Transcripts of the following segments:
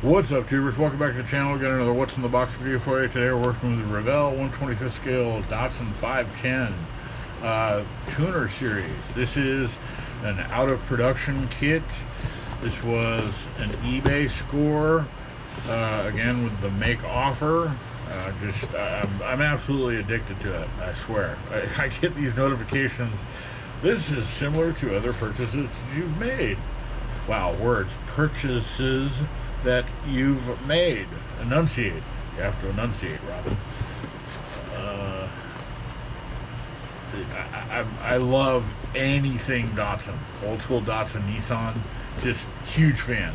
What's up, tubers? Welcome back to the channel. Got another What's in the Box video for you. Today we're working with the Revell 125th scale Datsun 510 tuner series. This is an out of production kit. This was an eBay score, again with the make offer. I'm absolutely addicted to it, I swear. I get these notifications. This is similar to other purchases you've made. Wow, words. Purchases that you've made. Enunciate. You have to enunciate, Robin. I love anything Datsun. Old school Datsun, Nissan. Just huge fan.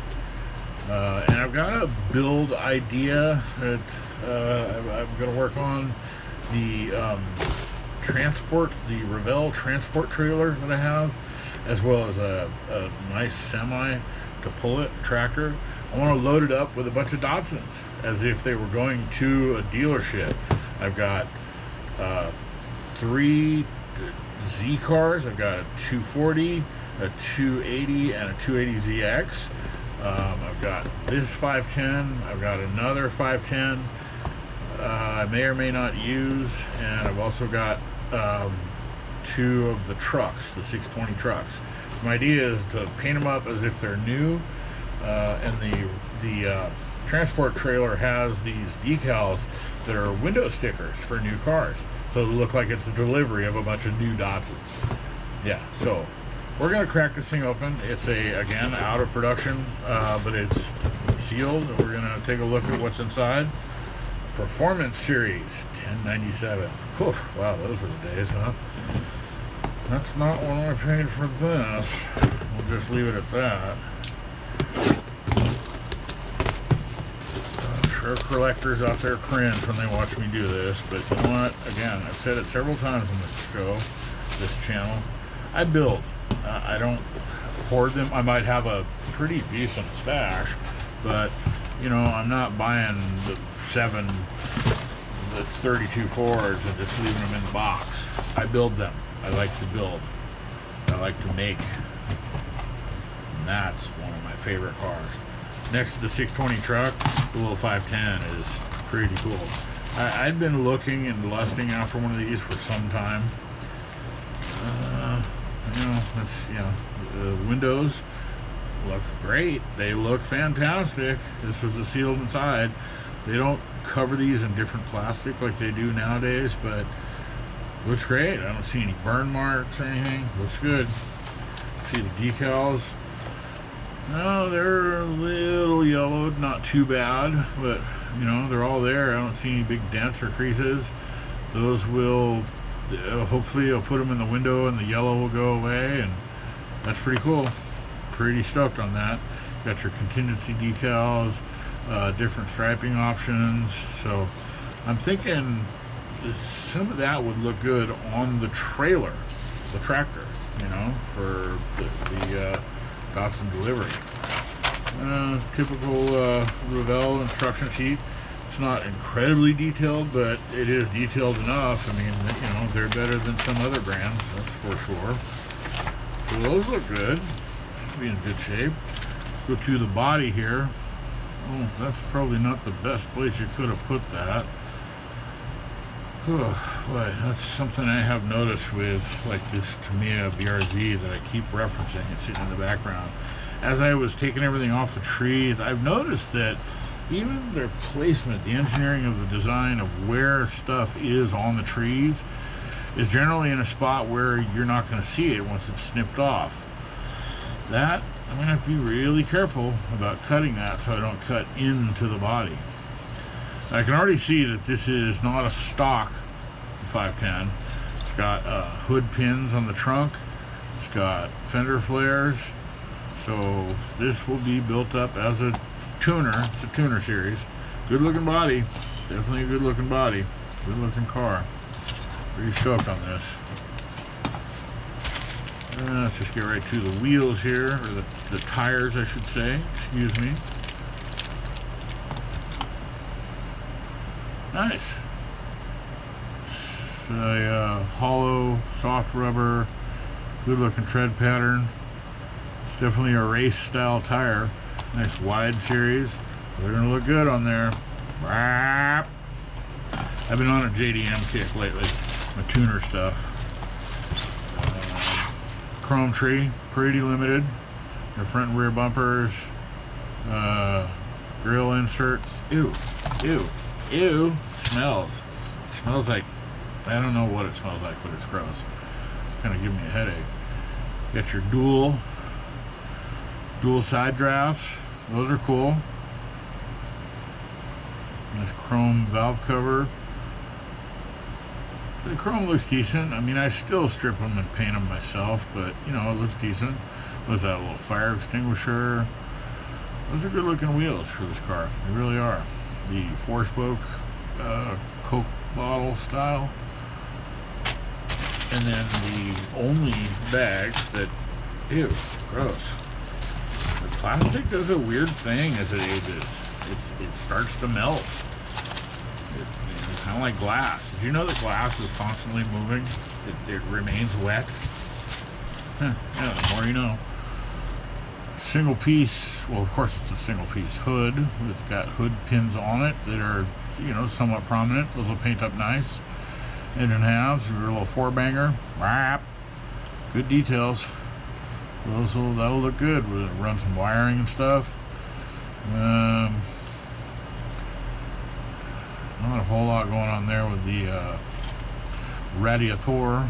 And I've got a build idea that I'm going to work on. The the Revell transport trailer that I have, as well as a nice semi to pull it, tractor. I want to load it up with a bunch of Datsuns as if they were going to a dealership. I've got 3 Z cars. I've got a 240, a 280, and a 280ZX. I've got this 510. I've got another 510 I may or may not use, and I've also got 2 of the trucks, the 620 trucks. My idea is to paint them up as if they're new, and the transport trailer has these decals that are window stickers for new cars, so it'll look like it's a delivery of a bunch of new Datsuns. Yeah, so we're gonna crack this thing open. It's again out of production, but it's sealed, and we're gonna take a look at what's inside. Performance Series 1097. Whew, wow, those were the days, huh? That's not what I paid for this. We'll just leave it at that. I'm sure collectors out there cringe when they watch me do this, but you know what? Again, I've said it several times on this show, this channel. I build. I don't hoard them. I might have a pretty decent stash, but you know, I'm not buying the 32 Fords and just leaving them in the box. I build them. I like to build. I like to make. And that's one of my favorite cars. Next to the 620 truck, the little 510 is pretty cool. I've been looking and lusting after one of these for some time. The windows look great. They look fantastic. This was a sealed inside. They don't cover these in different plastic like they do nowadays, but looks great. I don't see any burn marks or anything. Looks good. See the decals. No, they're a little yellowed, not too bad, but you know, they're all there. I don't see any big dents or creases. Those will hopefully I'll put them in the window and the yellow will go away, and that's pretty cool. Pretty stoked on that. Got your contingency decals, different striping options. So I'm thinking some of that would look good on the trailer, the tractor, you know, for the Datsun delivery. Typical Revell instruction sheet. It's not incredibly detailed, but it is detailed enough. I mean, you know, they're better than some other brands, that's for sure. So those look good. Should be in good shape. Let's go to the body here. Oh, that's probably not the best place you could have put that. Oh, boy, that's something I have noticed with like this Tamiya BRZ that I keep referencing. It's sitting in the background. As I was taking everything off the trees, I've noticed that even their placement, the engineering of the design of where stuff is on the trees, is generally in a spot where you're not going to see it once it's snipped off. That, I'm going to have to be really careful about cutting that so I don't cut into the body. I can already see that this is not a stock 510. It's got hood pins on the trunk. It's got fender flares. So this will be built up as a tuner. It's a tuner series. Good looking body. Definitely a good looking body. Good looking car. Pretty stoked on this. Let's just get right to the wheels here, or the tires I should say, excuse me. Nice. It's a hollow, soft rubber, good looking tread pattern. It's definitely a race style tire. Nice wide series. They're gonna look good on there. I've been on a JDM kick lately, my tuner stuff. Chrome tree, pretty limited. Their front and rear bumpers, grill inserts. Ew, ew, ew. Smells. It smells like, I don't know what it smells like, but it's gross. It's kind of giving me a headache. Got your dual side drafts. Those are cool. Nice chrome valve cover. The chrome looks decent. I mean, I still strip them and paint them myself, but you know, it looks decent. There's that little fire extinguisher. Those are good looking wheels for this car. They really are. The 4-spoke Coke bottle style. And then the only bag that, ew, gross. The plastic does a weird thing as it ages. It starts to melt. It's kind of like glass. Did you know that glass is constantly moving? It remains wet. Yeah, the more you know. Single piece, well, of course it's a single piece hood. It's got hood pins on it that are, you know, somewhat prominent. Those will paint up nice. Engine halves, your little 4-banger. Good details. That'll look good. We'll run some wiring and stuff. Not a whole lot going on there with the radiator. Not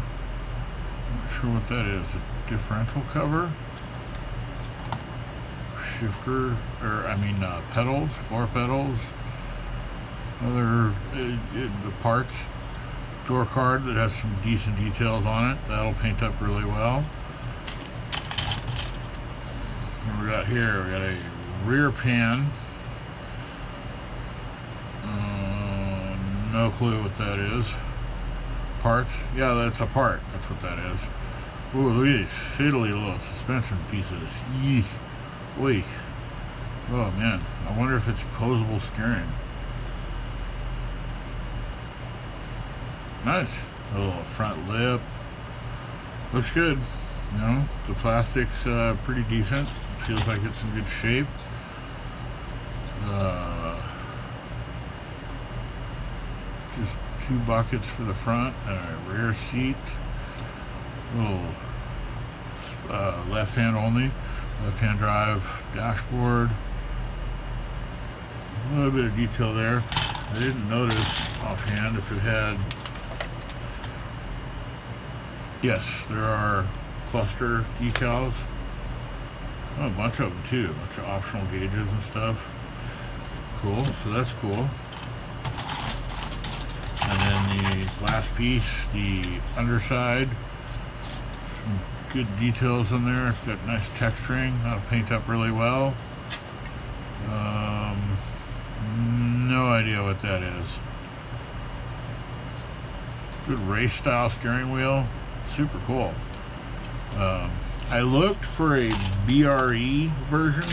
sure what that is. A differential cover, shifter, or I mean pedals, floor pedals. Other the parts. Door card that has some decent details on it. That'll paint up really well. What we got here? We got a rear pan. No clue what that is. Parts? Yeah, that's a part. That's what that is. Ooh, look at these fiddly little suspension pieces. Yeesh. Wait. Oh man, I wonder if it's posable steering. Nice. A little front lip. Looks good. You know, the plastic's pretty decent. Feels like it's in good shape. Just 2 buckets for the front and a rear seat. Little left-hand only. Left-hand drive dashboard. A little bit of detail there. I didn't notice offhand if it had. Yes, there are cluster decals. Oh, a bunch of them too. A bunch of optional gauges and stuff. Cool, so that's cool. And then the last piece, the underside. Some good details in there. It's got nice texturing. That'll paint up really well. No idea what that is. Good race style steering wheel. Super cool. I looked for a BRE version,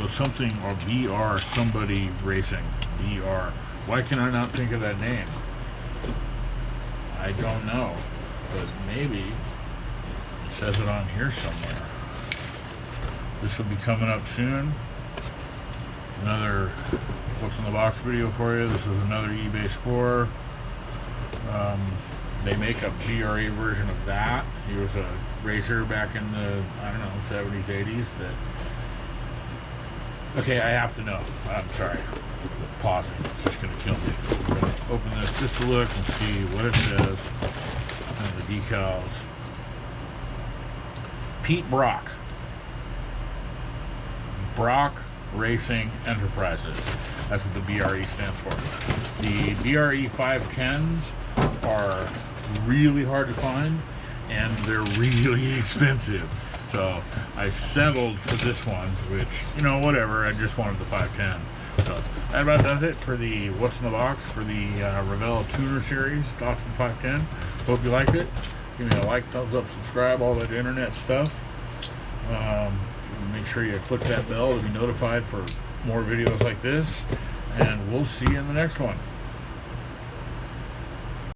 something, or BR somebody racing. BR. Why can I not think of that name? I don't know, but maybe it says it on here somewhere. This will be coming up soon. Another what's in the box video for you. This is another eBay score. They make a BRE version of that. He was a racer back in the, I don't know, 70s, 80s. Okay, I have to know. I'm sorry. Pausing. It's just going to kill me. I'm going to open this just to look and see what it says. And the decals. Pete Brock. Brock Racing Enterprises. That's what the BRE stands for. The BRE 510s are really hard to find, and they're really expensive. So I settled for this one, which, you know, whatever. I just wanted the 510. So that about does it for the What's in the Box for the Revell Tuner Series, Datsun 510. Hope you liked it. Give me a like, thumbs up, subscribe, all that internet stuff. Make sure you click that bell to be notified for more videos like this, and we'll see you in the next one.